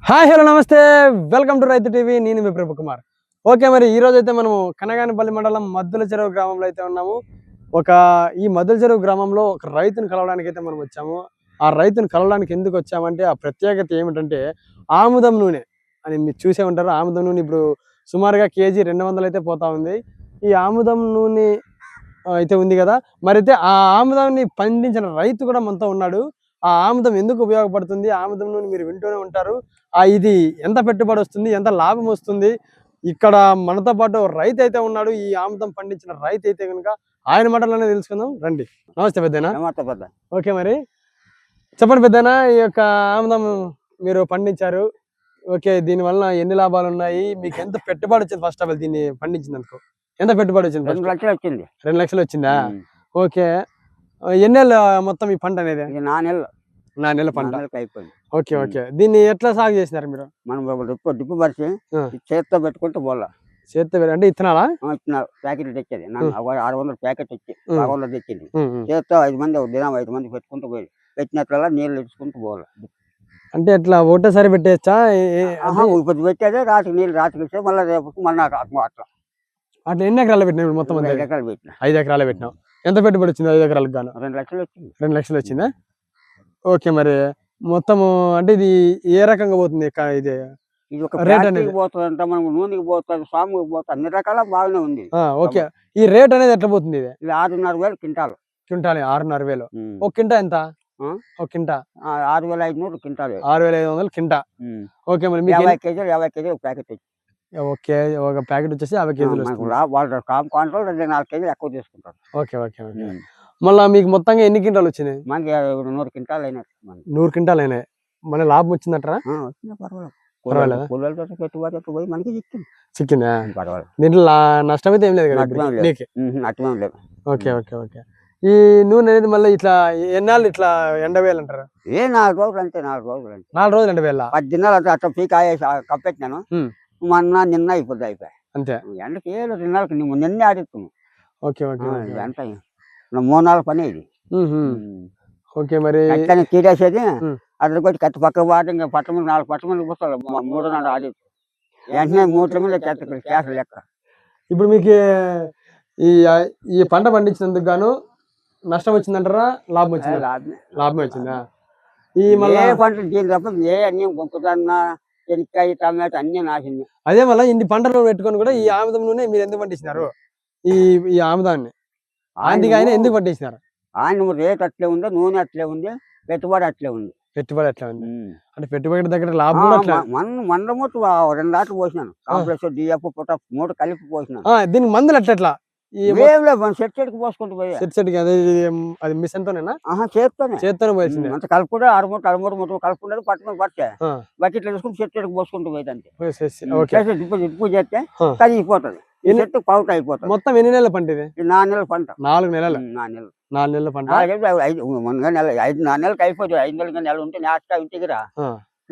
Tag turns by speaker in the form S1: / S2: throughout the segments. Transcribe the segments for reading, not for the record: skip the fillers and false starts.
S1: Hi hello నమస్తే welcome to రైతు TV. నేను మీ ప్రభు కుమార్. ఓకే, మరి ఈ రోజు అయితే మనము కనగానిపల్లి మండలం మద్దుల చెరువు గ్రామంలో అయితే ఉన్నాము. ఈ మద్దుల చెరువు గ్రామంలో ఒక రైతుని కలవడానికి అయితే మనం వచ్చాము. ఆ రైతుని కలవడానికి ఎందుకు వచ్చామంటే ఆ ప్రత్యేకత ఏమిటంటే ఆముదం నూనె అని మీరు చూసే ఉంటారు. ఆముదం నూనె ఇప్పుడు సుమారుగా కేజీ 200 అయితే పోతా ఉంది. ఈ ఆముదం నూనె అయితే ఉంది కదా, మరి అయితే ఆ ఆముదాన్ని పండించిన రైతు కూడా మనతో ఉన్నాడు. ఆ ఆముదం ఎందుకు ఉపయోగపడుతుంది, ఆముదం నూనె మీరు వింటూనే ఉంటారు. ఇది ఎంత పెట్టుబడి వస్తుంది, ఎంత లాభం వస్తుంది, ఇక్కడ మనతో పాటు రైతు అయితే ఉన్నాడు. ఈ ఆముదం పండించిన రైతు అయితే కనుక ఆయన మాటల్లోనే తెలుసుకుందాం రండి. నమస్తే పెద్దనా. ఓకే, మరి చెప్పండి పెద్దనా, ఈ యొక్క ఆముదం మీరు పండించారు. ఓకే, దీనివల్ల ఎన్ని లాభాలు ఉన్నాయి, మీకు ఎంత పెట్టుబడి వచ్చింది? ఫస్ట్ ఆఫ్ ఆల్ దీన్ని పండించినందుకు ఎంత పెట్టుబడి వచ్చింది?
S2: 2 లక్షలు వచ్చింది.
S1: 2 లక్షలు వచ్చిందా? ఓకే, ఎన్నేళ్ళు మొత్తం ఈ పంట అనేది? 4 నెలల పంట
S2: అయిపోయింది.
S1: ఓకే ఓకే, దీన్ని ఎట్లా సాగు చేసినారు మీరు?
S2: మనం డిప్పు పరిచి చేతితో పెట్టుకుంటే బోళ్ళ
S1: చేతితో అంటే ఇత్తనాలా?
S2: ఇత్తనాలు ప్యాకెట్లు తెచ్చేది 600 ప్యాకెట్ వచ్చి 500 తెచ్చింది. చేతితో 5 మంది దినం 5 మంది పెట్టుకుంటూ పోయి పెట్టినట్ల నీళ్ళు ఇచ్చుకుంటూ పోవాలి.
S1: అంటే ఎట్లా ఒకటేసారి పెట్టేచ్చా?
S2: ఇప్పుడు పెట్టేదే రాత్రి నీళ్ళు రాత్రికి ఇచ్చే మళ్ళీ రేపు మళ్ళీ అట్లా
S1: అట్లా ఎన్ని ఎకరాలు పెట్టినా మొత్తం?
S2: 5 ఎకరాలు పెట్టిన.
S1: 5 ఎకరాలు పెట్టినావు. ఎంత పెట్టుబడి వచ్చింది 5 ఎకరాలకు గాను?
S2: 2 లక్షలు వచ్చింది.
S1: 2 లక్షలు వచ్చిందా? ఓకే, మరి మొత్తము అంటే ఇది ఏ రకంగా పోతుంది?
S2: ఇది ఒక రేట్ అనేది పోతుంది అంట, మనం నూనెకి పోతుంది, స్వామికి పోతుంది, అన్ని రకాల బాగానే ఉంది.
S1: ఓకే, ఈ రేట్ అనేది ఎట్లా పోతుంది? ఇది
S2: 6,500 క్వింటాలు.
S1: 6,500 ఒక కింటా ఎంత? ఒక కింటా
S2: 6,500 క్వింటాలు.
S1: 6,500 కింటా. ఓకే, మరి
S2: 50 కేజీలు ఒక ప్యాకెట్ వచ్చి.
S1: ఓకే, ఒక ప్యాకెట్ వచ్చేసి 50 కేజీలు.
S2: వాళ్ళు కాంట్రోల్ 2-4 కేజీలు ఎక్కువ తీసుకుంటారు.
S1: ఓకే ఓకే ఓకే, మళ్ళీ మీకు మొత్తంగా ఎన్ని క్వింటాలు వచ్చినాయి?
S2: మనకి 100 క్వింటాలు అయినాయి.
S1: 100 క్వింటాలు అయినాయి. మన లాభం వచ్చిందట్రా? పర్వాలేదు,
S2: పెట్టుబడి పోయి మనకి
S1: చిక్కిందా?
S2: పర్వాలేదు,
S1: దీంట్లో నష్టం అయితే ఏం లేదు కదా?
S2: అట్లా లేదు.
S1: ఓకే ఓకే ఓకే, ఈ నూనె అనేది మళ్ళీ ఇట్లా ఎన్నాళ్ళు ఇట్లా ఎండవేయాలంటారు?
S2: 4 రోజులు అంటే 4 రోజులు అంటే
S1: 4 రోజులు ఎండవేయాల?
S2: 10 దినాలు అంటే అట్లా పీక్ కప్పెట్టినాను. నిన్న అయిపోయి
S1: అంతే.
S2: ఎండకి 2 నెలలకు నిన్నే ఆడిస్తున్నాను.
S1: ఓకే ఓకే,
S2: ఎంత 3-4 పని ఇది.
S1: ఓకే, మరి
S2: తీరేసేది అట్లా కొట్టి కత్తి పక్క పాటు ఇంకా పట్టణ 4 పట్టణాలు పోతాడు. 3 నాడు ఆడి వెంటనే 3 మీద క్యాష్ లెక్క.
S1: ఇప్పుడు మీకు ఈ పంట పండించినందుకు గాను నష్టం వచ్చిందంటారా, లాభం వచ్చిందా? లాభం వచ్చిందా? ఈ మళ్ళీ
S2: పంట దీని తప్ప అన్ని మొక్కజొన్న, శనక్కాయ, టమాటో అన్ని నాశనం.
S1: అదే మళ్ళీ ఇన్ని పంటలు పెట్టుకొని కూడా ఈ ఆముదం నూనె మీరు ఎందుకు పండించినారు? ఈ ఆముదాన్ని ఆయన ఎందుకు పండించినారు?
S2: ఆయన రేట్ అట్లే ఉంది, నూనె అట్లే ఉంది, పెట్టుబడి అట్లే ఉంది.
S1: పెట్టుబడి అట్లా ఉంది అంటే పెట్టుబడి దగ్గర లాభం
S2: మంద మొత్తం 2 లాట్లు పోసినాను. కాంప్లెక్స్, డిఎఫ్, పొటాష్ 3 కలిపి పోసినాను.
S1: దీనికి మందులు అట్లా
S2: చెట్టుకి పోసుకుంటూ పోయి
S1: అది మిషన్ తోనేనా?
S2: చేత్తోనే పోయింది. అంత కలుపుకుంటే 6 మూట కలుపుకుంటే పట్టుకుని పట్టే బకెట్లు వేసుకుని చెట్టుకి పోసుకుంటూ పోయింది. అంతే డిప్పు చేస్తే కరిగిపోతుంది. చెట్టు పౌట్ అయిపోతుంది.
S1: మొత్తం ఎన్ని నెలల పంట ఇది?
S2: 4 నెలల పంట.
S1: 4 నెలలు. 4 నెలల పంట.
S2: 4 నెలలకు అయిపోతుంది. 5 నెలల నెల ఉంటే నాస్తా ఇంటికి రా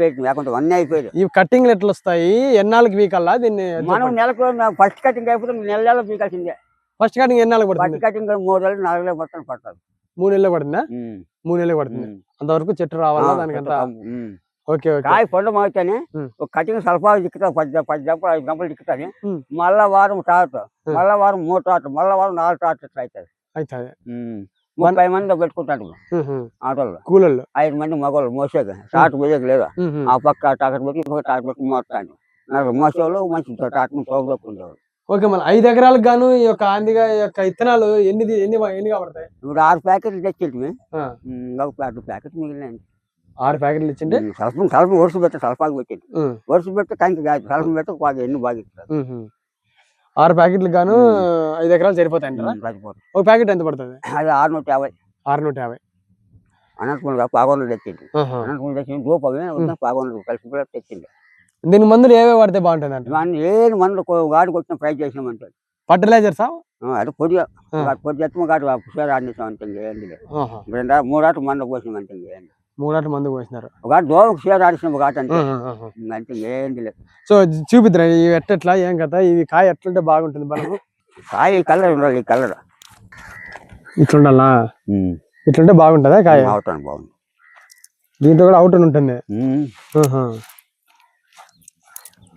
S2: లేకుంటే అన్నీ అయిపోయింది.
S1: ఈ కట్టింగ్లు ఎట్లా వస్తాయి? ఎన్నాళ్ళకి వీకల్లా దీన్ని?
S2: మనం నెలకు ఫస్ట్ కటింగ్ అయిపోతే 4 నెలలు వీకాల్సిందే.
S1: ఫస్ట్ కటింగ్ ఎన్నాళ్ళకి పడుతుంది?
S2: ఫస్ట్ కటింగ్ 3 నెలలు 4 నెలలు పడుతుంది.
S1: 3 నెలలు పడుతుందా? 3 నెలలు పడుతుంది. అంతవరకు చెట్టు రావాలా దానికంతా? ఓకే ఓకే,
S2: కాయ పండు మాగితేనే ఒక కటింగ్ సల్ఫా దిక్కుతా 10 గంపలు 5 గంపలు దిక్కుతాని. మళ్ళా వారం టాట్, మళ్ళా వారం 3 టాట్, మళ్ళా వారం 4 టాట్ అవుతుంది. 30 మంది పెట్టుకుంటాడు ఆటోలో. కూలల్లో 5 మంది మగవాళ్ళు మోసేది. టాట్ పోయేది లేదా, ఆ పక్క టాకట్ పెట్టి ఇంకొక టాట్ పెట్టి మోస్తాను. మోసేవాళ్ళు మంచి టాట్ తోగుకుంటారు.
S1: ఓకే, మళ్ళీ 5 ఎకరాలకు గాను ఈ యొక్క ఆందిగా ఇత్తనాలు ఎన్ని కాబడతాయి?
S2: ఇప్పుడు 6 ప్యాకెట్లు తెచ్చేటివి, ఇంకొక 2 ప్యాకెట్ మిగిలినాయి.
S1: 6 ప్యాకెట్లు ఇచ్చిండే
S2: సల్ఫం వరుస పెట్టి సల్ఫాకి పెట్టింది. వరుస పెట్టి కంకి సల్ఫం పెట్టి బాగా ఎన్ని బాగా ఇస్తారు.
S1: 6 ప్యాకెట్లు గాను 5 ఎకరాలు సరిపోతాయి. ఒక ప్యాకెట్ ఎంత పడుతుంది?
S2: అది 650.
S1: 650.
S2: అనంతపురం పాగొండలు తెచ్చింది. అనంతపురం తెచ్చింది రూపాయి పాగొండలు కలిసి తెచ్చింది.
S1: దీని మందులు ఏవే వాడితే బాగుంటుంది అంటే?
S2: ఏది మందులు వాడికి వచ్చిన ఫ్రై చేసినామంటే
S1: ఫర్టిలైజర్సా?
S2: అది పొడిగా ఎత్తమ గాడు షేర్ ఆడిస్తాం అంటే ఏంటి 3 ఆటలు మందు పోసినామంటే ఏంటి
S1: 3 ఆటలు మందు పోసినారు.
S2: ఒక దోమకు షేర్ ఆడిసిన ఒక ఆట అంటే అంటే ఏంటి లేదు.
S1: సో చూపిద్దాం ఇవి ఎట్లా ఏం కదా, ఇవి కాయ ఎట్లుంటే బాగుంటుంది మనకు?
S2: కాయ ఈ కలర్ ఉండాలి. ఈ కలర్
S1: ఇట్లుండాలా? ఇట్లుంటే బాగుంటుందా కాయ?
S2: అవుతాను బాగుంది.
S1: దీంట్లో కూడా అవుట్ ఉంటుంది.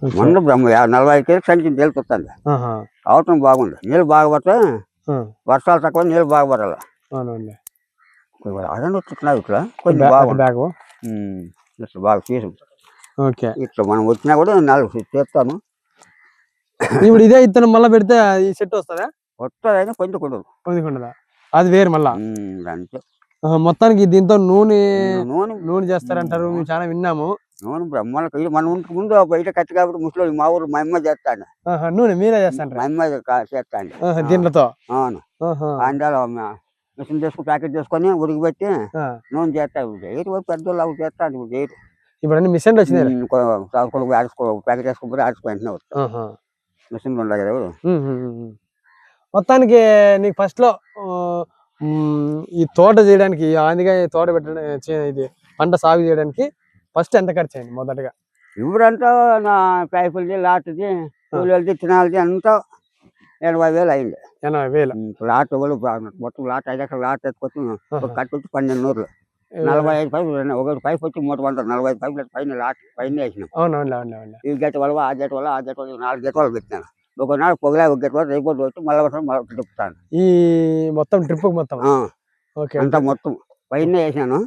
S2: మొన్న 45 కేజీలు సంచి తేలుకొస్తుంది.
S1: ఆహా.
S2: అవటం బాగుంది. నీళ్ళు బాగా పడితే
S1: ఆ,
S2: వర్షాలు తక్కువ నీళ్ళు బాగా పడాలి.
S1: అవునండి.
S2: అదన్నీ వచ్చినాయి ఇట్లా కొంచెం బాగుంది.
S1: బ్యాగ్.
S2: ఇట్లా బాగా తీసు
S1: ఓకే.
S2: ఇట్లా మనం వచ్చినా కూడా 4 చేస్తాను.
S1: ఇప్పుడు ఇదే ఇత్తనం మళ్ళీ పెడితే ఈ చెట్టు వస్తుందా?
S2: వస్తుందని కొంచెం కొండదు.
S1: పొందికుండదా? అది వేరు మళ్ళా.
S2: అంతే.
S1: మొత్తానికి దీంతో నూనె
S2: నూనె
S1: నూనె చేస్తారంటారు, మేము చాలా విన్నాము.
S2: నూనె బ్రహ్మలకు ఇది మన ఇంటికి ముందు బయట కత్తి కాబట్టి ముసలి మా ఊరు మా అమ్మ చేస్తాను.
S1: నూనె మీరే చేస్తాను?
S2: మా అమ్మ చేస్తాను
S1: దీంట్లతో.
S2: అవును. అందులో మిషన్ తీసుకుని ప్యాకెట్ చేసుకొని ఉడికిపెట్టి నూనె చేస్తాను. పెద్దోళ్ళు అవి చేస్తాను. ఇప్పుడు చేయరు.
S1: ఇప్పుడు అన్ని మిషన్లు వచ్చినాయి.
S2: ప్యాకెట్ వేసుకుని ఆడుచుకుంటున్నా మిషన్లు ఉండాలి కదా.
S1: మొత్తానికి నీకు ఫస్ట్ లో ఈ తోట చేయడానికి, ఆందిగాయ తోట పెట్టడం, ఇది పంట సాగు చేయడానికి ఫస్ట్ ఎంత ఖర్చు అయింది మొదటగా?
S2: ఇప్పుడంతా నా పైపులది లాట్ది కూలీలది తినాలది అంతా 80,000 అయింది.
S1: 80,000.
S2: లాట్ మొత్తం లాట్ 5 ఎకరాలు లాట్ ఎత్తుకొచ్చి కట్టి వచ్చి 1200. 45 పైపులు ఒకటి పైపు వచ్చి 300. 45 పైపులు పైన లాట్ పైన వేసినాం.
S1: అవునవును.
S2: ఈ గట్టి వల్ల ఆ గట్టి వల్ల 4 గట్టి వాళ్ళు పెట్టినాను. ఒకనాడు పొగలే ఒక గట్టి వల్ల రేపు వచ్చి మళ్ళీ తిప్పుతాను.
S1: ఈ మొత్తం ట్రిప్ మొత్తం
S2: అంతా మొత్తం పైన వేసాను.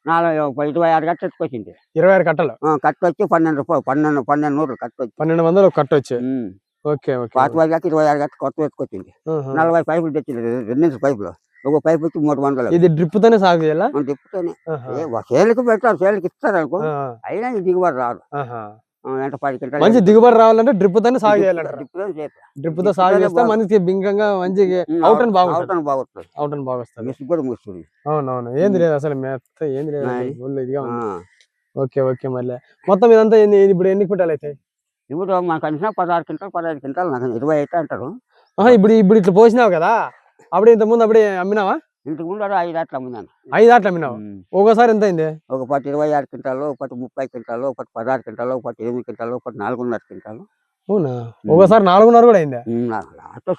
S2: 26 గట్ట ఎత్తుకొచ్చింది.
S1: 26 కట్టలు
S2: కట్టు వచ్చి 12 రూపాయలు 1200 కట్టు వచ్చి
S1: 1200 కట్ట వచ్చి.
S2: పాత 26 గట్ట కొత్త ఎత్తుకొచ్చింది. 40 పైపులు తెచ్చింది. 2 పైపులు ఒక పైపు వచ్చి 300.
S1: ఇది డ్రిప్ తోనే సాగు చేయాలా?
S2: డ్రిప్తోనే. సేలుకి పెడతారు, సేలుకి ఇస్తారు అనుకో. అయినా ఈ దిగుబడి రాదు. ఎంత 10 క్వింటాలు
S1: మంచి దిగుబడి రావాలంటే డ్రిప్ తోనే సాగు చేయాలంట. డ్రిప్ తో సాగు చేస్తే మనకి బింకంగా మంచి అవుట్ బాగుంటుంది. మిస్ కూడా ముస్తుంది. అవునవును. ఏంది లేదు అసలు మెత్త ఏంది లేదు ఇదిగా ఉంది. ఓకే మళ్ళీ మొత్తం ఇదంతా ఇప్పుడు ఎన్ని క్వింటాలు అవుతాయి?
S2: ఇప్పుడు మనకు అంచనా 16 క్వింటాలు 15 క్వింటాలు, నాకు 20 అయితే అంటారు.
S1: ఇప్పుడు ఇట్లా పోసినావు కదా, అప్పుడు ఇంత ముందు అప్పుడే అమ్మినావా?
S2: ఇంతకు ముందు 5 ఆటలు అమ్మినాను.
S1: 5 ఆటలు అమ్మినావు? ఒకసారి ఎంత అయింది?
S2: ఒక పట్టు 26 క్వింటాలు, ఒక పట్టు 30 క్వింటాలు, ఒక పట్టు 16 క్వింటాలు, ఒక పట్టు 8 క్వింటాలు, ఒక పట్టు 4.5 క్వింటాలు.
S1: అవునా? ఒకసారి 4.5 కూడా అయిందా?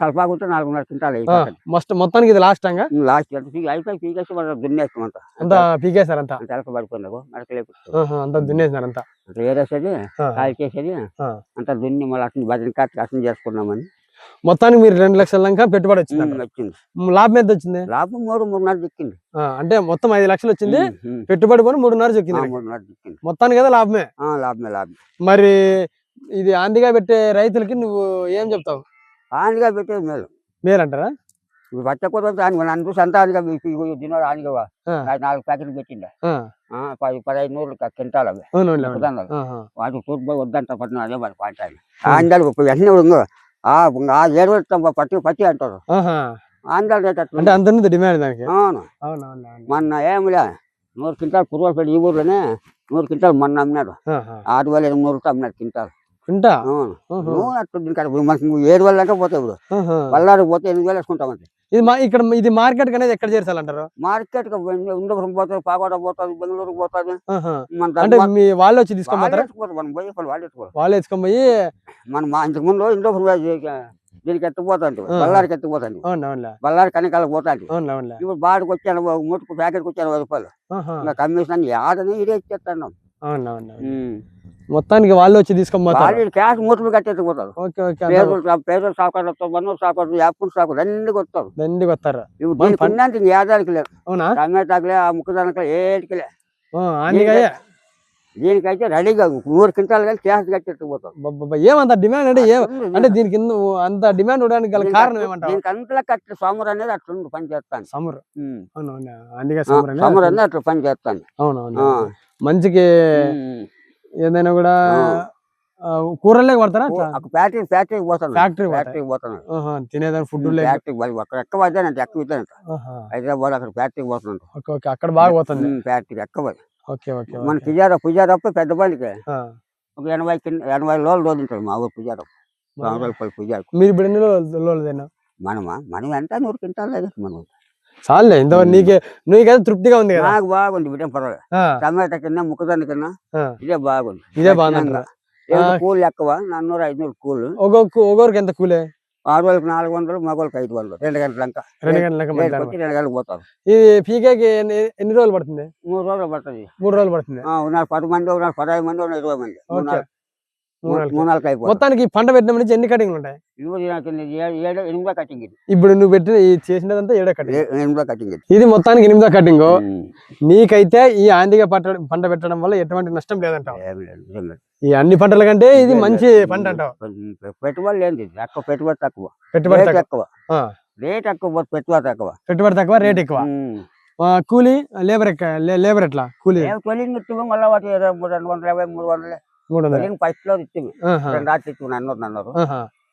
S2: సల్పాకుంటే 4.5 క్వింటాలు
S1: మొత్తానికి ఇది లాస్ట్ టైంగా?
S2: లాస్ట్ అయిపోయి పీకేసి మనం దున్నేస్తాం.
S1: అంతా పీకేసారు? అంతా
S2: తెలక పడిపోయినావు మరకలేపు
S1: అంతా దున్నేసినారు? అంతా
S2: ఏరేసేది కాయ చేసేది అంతా దున్ని మళ్ళీ అట్లా బదిలీ అర్థం చేసుకున్నామని.
S1: మొత్తానికి మీరు 2 లక్షల దాకా పెట్టుబడి వచ్చింది. లాభం ఎంత వచ్చింది?
S2: లాభం 3.5 చిక్కింది.
S1: అంటే మొత్తం 5 లక్షలు వచ్చింది, పెట్టుబడి పోయి 3.5 చిక్కింది. మొత్తానికి కదా లాభమే.
S2: లాభమే.
S1: మరి ఇది ఆందిగా పెట్టే రైతులకి నువ్వు ఏం చెప్తావు?
S2: ఆనిగా పెట్టేది
S1: మేలంటారా?
S2: ఇప్పుడు పచ్చ కూర నన్ను చూసి అంతా ఆనిగా తిన్నాడు. ఆనిగా 4 ప్యాకెట్లు పెట్టిండే 1500 క్వింటాలు అవి. వాటి తూర్పు వద్దంట పట్టిన అదే మరి పాయింట్ ఆందాలు వెంటనే ఆ 7 పట్టి అంటారు. ఆందాలు రేట్
S1: అంటే అంత డిమాండ్ దానికి.
S2: మొన్న ఏమిలే 100 క్వింటాలు కుర్రోలు పెట్టి ఈ ఊర్లోనే 100 క్వింటాలు మొన్న అమ్మినాడు. 6,800 అమ్మినాడు క్వింటాల్. మనకి 7,000 అంటే పోతాయి. ఇప్పుడు బళ్ళారికి పోతే 8,000 వేసుకుంటామంటే.
S1: ఇది మార్కెట్ అనేది ఎక్కడ చేర్చాలంటారు?
S2: మార్కెట్ ఉండపురం పోతుంది, పాకోట పోతుంది, బెంగళూరు పోతుంది.
S1: అంటే మీ వాళ్ళు వచ్చి తీసుకోమంటారా? వాళ్ళు ఎత్తుకొని పోయి
S2: మనం ఇంతకు ముందు ఇండోపురం దీనికి ఎత్తుకుపోతాంటి, బళ్ళారికి ఎత్తుకుపోతాంటి. బళ్ళారి కనికాలకు పోతాంటి. ఇప్పుడు బాడికి వచ్చాను, మూటుకు ప్యాకెట్కి వచ్చి 80 రూపాయలు. ఇంకా కమిషన్ ఆడని ఇదే ఇచ్చేస్తాను.
S1: మొత్తానికి వాళ్ళు వచ్చి తీసుకోపోతారు.
S2: క్యాష్ మూటలు కట్టేట్టుకుపోతారు. పేదలు సాకారులతో బన్నూరు సాకారు, యాపూర్ సాకారు దండికి వస్తారు. ఇప్పుడు కొన్నాంటి ఏదానికి లేదు. టమాటాకులే, ఆ ముక్కదానికలే, ఏటికి లే. దీనికైతే రెడీగా 100 క్వింటాలు కానీ క్యాష్ కట్టేట్టుకుపోతారు.
S1: ఏమంత డిమాండ్ అంటే దీనికి అంత డిమాండ్ ఉండడానికి గల కారణం ఏమంటారు?
S2: దీనికి అంతలా కట్టే సోమర్ అనేది అట్లా పని చేస్తాను.
S1: సమ్మర్
S2: అనేది అట్లా పని చేస్తాను.
S1: అవునవును. మంచికి ఏదైనా కూడా కూరలే పడతారా? ఫ్యాక్టరీకి పోతాను. తినేదాన్ని ఫుడ్
S2: ఎక్క పడ్డానంటే ఎక్క ఇద్దానంట. హైదరాబాద్ అక్కడ ఫ్యాక్టరీకి పోతున్నాను.
S1: అక్కడ బాగా పోతుంది
S2: ఫ్యాక్టరీకి ఎక్క. మన పుజారప్ప పెద్ద బండికి ఒక 80 లోలు తోలుంటాడు మా ఊరు పుజారప్ప. 100 రూపాయలు పుజారు.
S1: మీరు ఇప్పుడు ఎన్ని లోలు తిన్నావు?
S2: మనం ఎంత 100 క్వింటాలు లేదు మనం.
S1: చాలే ఇంతవరకు నీకైతే తృప్తిగా ఉంది కదా?
S2: నాకు బాగుంది. బిడ్డ పర్వాలేదు. టమాటా కింద ముక్కదాని కింద ఇదే బాగుంది. కూలి ఎక్కువ 400-500 కూలు.
S1: ఒక్కొక్కరికి ఎంత కూలే?
S2: ఆడవాళ్ళకి 400, మగవాళ్ళకి 500. 2 గంటలంక 2 గంటలకు పోతారు.
S1: ఇది పీకేకి ఎన్ని రోజులు పడుతుంది?
S2: 3 రోజులు పడుతుంది.
S1: 3 రోజులు పడుతుంది.
S2: ఉన్నారు 10 మంది, ఉన్నారు 15 మంది, ఉన్నారు 20 మంది.
S1: మూడు నెలలకి.
S2: 3 నెలలకి అయిపోతుంది.
S1: మొత్తానికి ఈ పంట పెట్టిన నుంచి ఎన్ని కటింగ్లు ఉంటాయి?
S2: ఇప్పుడు నాకు 8 కటింగ్ ఇది.
S1: ఇప్పుడు నువ్వు పెట్టిన ఈ చేసినదంతా 7 కటింగ్.
S2: 8 కటింగ్ ఇది.
S1: ఇది మొత్తానికి 8వ కటింగ్. నీకైతే ఈ ఆందిగా పంట పెట్టడం వల్ల ఎటువంటి నష్టం లేదంటావు?
S2: ఏమీ లేదు, ఏమీ లేదు.
S1: ఈ అన్ని పంటల కంటే ఇది మంచి పంట అంటావు?
S2: పెట్టుబడి లేదు, ఎక్కువ పెట్టుబడి తక్కువ,
S1: పెట్టుబడి
S2: రేట్
S1: తక్కువ.
S2: ఎక్కువ, రేట్ ఎక్కువ, పెట్టుబడి తక్కువ,
S1: పెట్టుబడి తక్కువ, రేట్ ఎక్కువ. కూలీ లేబర్ లేబర్ ఎట్లా కూలీ?
S2: తొలింగ్ ఇచ్చాము మళ్ళీ వాటి 250 300
S1: 300
S2: ఫస్ట్ లో ఇచ్చాము. 2 రాత్రి ఇచ్చాము అన్నారు.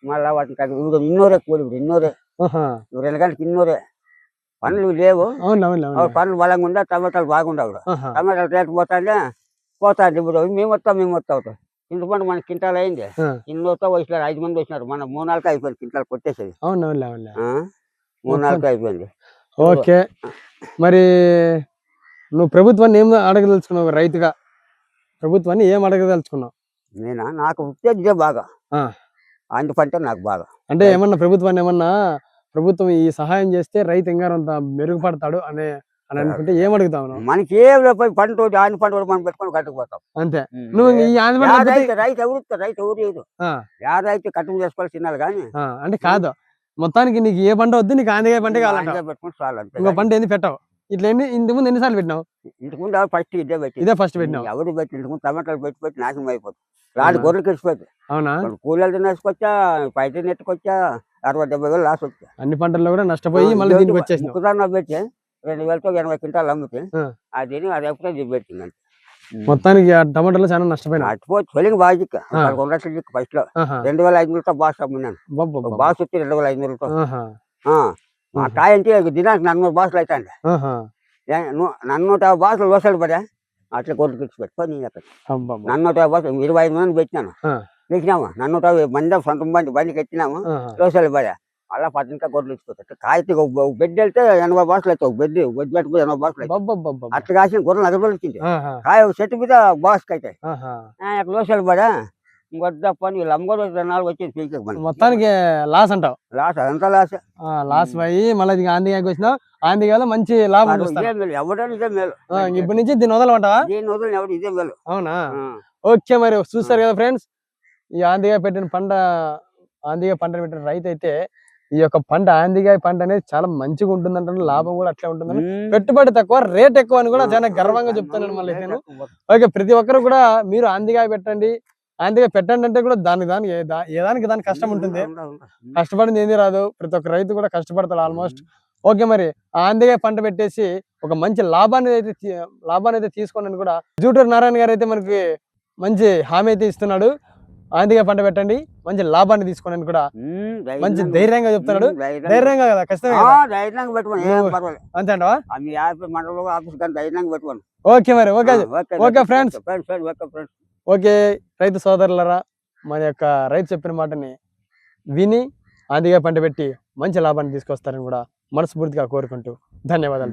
S2: మళ్ళీ వాటిని ఇన్నూరే కూలి, ఇన్నూరే 2 గంటలకు ఇన్నూరే. పనులు లేవు, పనులు బలంగా ఉండే, టమాటాలు బాగుండవు. టమాటాలు రేటు పోతాండి. ఇప్పుడు మేము వస్తాం. ఇంటి పండు మనకి కింటాలు అయింది. ఇన్నోతో వచ్చినారు, 5 మంది వచ్చినారు. మన 3 నెలలకి అయిపోయింది కింటాలు కొట్టేసేది. 3 నెలలకి అయిపోయింది.
S1: ఓకే, మరి నువ్వు ప్రభుత్వాన్ని ఏం అడగదలుచుకున్నావు? రైతుగా ప్రభుత్వాన్ని ఏం అడగదలుచుకున్నావు?
S2: నేనా, నాకు ఉత్తేజం బాగా, అందు పంట నాకు బాగా.
S1: అంటే ఏమన్నా ప్రభుత్వాన్ని ప్రభుత్వం ఈ సహాయం చేస్తే రైతు ఇంకా అంత మెరుగుపడతాడు అని అనుకుంటే ఏం అడుగుతావు?
S2: మనకి ఏం పంట ఆంది పంట మనం పెట్టుకొని కట్టుకుపోతాం
S1: అంతే. నువ్వు ఈ ఆంది పంట
S2: రైతు ఎవరు రైతు కట్టుకు చేసుకోవాలి చిన్నలు కానీ.
S1: అంటే కాదు, మొత్తానికి నీకు ఏ పంట వద్దు, నీకు ఆందిగా పంట కావాలంటే
S2: పెట్టుకుని చాలు.
S1: ఇంకో పంట ఏంది పెట్టావు? ఇట్లా ఇంతకు ముందు ఎన్నిసార్లు పెట్టినావు?
S2: ఇంతకు ముందు ఫస్ట్ ఇదే ఫస్ట్ పెట్టినావు. ఎవరు పెట్టి ఇంతకు ముందు టమాటాలు పెట్టి నాశనం అయిపోతుంది. రాడు గొర్రెలు కెడిచిపోతుంది.
S1: అవునా?
S2: కూలీలు తినేసుకొచ్చా, పైట నెట్టుకొచ్చా, 60-70 వేలు లాస్ వచ్చా.
S1: అన్ని పంటల్లో కూడా నష్టపోయి మళ్ళీ దీనికి వచ్చేసి
S2: కుదారణ పెట్టి 2000తో 80 క్వింటాలు అమ్మితే అది ఎప్పుడు పెట్టింది.
S1: మొత్తానికి టమాటాలు చాలా నష్టపోయినా.
S2: తొలిగి బాగా చిక్క 1 లక్షలు చిక్క ఫస్ట్ లో 2500తో బాస్ అమ్మినాను. బాస్ వచ్చి 2500తో. మా కాయ అంటే దినానికి 400 బాసులు అవుతాండి. 450 బాసులు లోసాలు పడా అట్లా కొట్టు పెట్టుకొని 450 బాసులు 25 మంది పెట్టినాను. పెట్టినాము 450 మంది సొంత బండికి ఎత్తినాము. లోసాలు పడా అలా 10 గొడ్లు ఇచ్చిపోతాయి. కాయకి బెడ్ వెళ్తే 80 బాసులు అవుతాయి. బెడ్ పెట్టుకుని 80 బాసులు అవుతాయి. అట్లా కాసిన గొర్రెలు 40 వచ్చింది. కాయ చెట్టు మీద బాసుకి అవుతాయి. లోసాలు పడా వద్ద పని వీళ్ళు అమ్మగోడు 4 వచ్చేది పీకే.
S1: మొత్తానికి లాస్ అంటావు?
S2: లాస్, అదంతా లాస్.
S1: లాస్ పోయి మళ్ళీ ఆందిగాకి వచ్చినావు. ఆందిగాలో మంచి లాభం.
S2: ఎవడని ఇదే మేలు.
S1: ఇప్పటి నుంచి దీన్ని వదలమంటావా?
S2: దీన్ని వదలని ఎవడు ఇదే మేలు.
S1: అవునా? ఓకే, మరి చూస్తారు కదా ఫ్రెండ్స్, ఈ ఆందిగా పెట్టిన పెట్టిన రైతు అయితే ఈ యొక్క పంట ఆందిగా పంట అనేది చాలా మంచిగా ఉంటుందంటే లాభం కూడా అట్లే ఉంటుందని, పెట్టుబడి తక్కువ, రేట్ ఎక్కువ అని కూడా చాలా గర్వంగా చెప్తాను మళ్ళీ నేను. ఓకే, ప్రతి ఒక్కరు కూడా మీరు ఆందిగా పెట్టండి అంటే కూడా దానికి కష్టం ఉంటుంది. కష్టపడింది ఏంది రాదు. ప్రతి ఒక్క రైతు కూడా కష్టపడతాడు ఆల్మోస్ట్. ఓకే, మరి ఆందిగా పంట పెట్టేసి ఒక మంచి లాభాన్ని అయితే తీసుకోండి కూడా జూటూరు నారాయణ గారు అయితే మనకి మంచి హామీ అయితే ఇస్తున్నాడు. ఆందిగా పంట పెట్టండి, మంచి లాభాన్ని తీసుకోండి కూడా మంచి ధైర్యంగా చెప్తున్నాడు. ధైర్యంగా కదా, ఖచ్చితంగా అంతే అంటవా? ఓకే, మరి ఓకే ఫ్రెండ్స్. ఓకే, రైతు సోదరులరా, మన యొక్క రైతు చెప్పిన మాటని విని ఆందిగా పంట పెట్టి మంచి లాభాన్ని తీసుకొస్తారని కూడా మనస్ఫూర్తిగా కోరుకుంటూ ధన్యవాదాలు.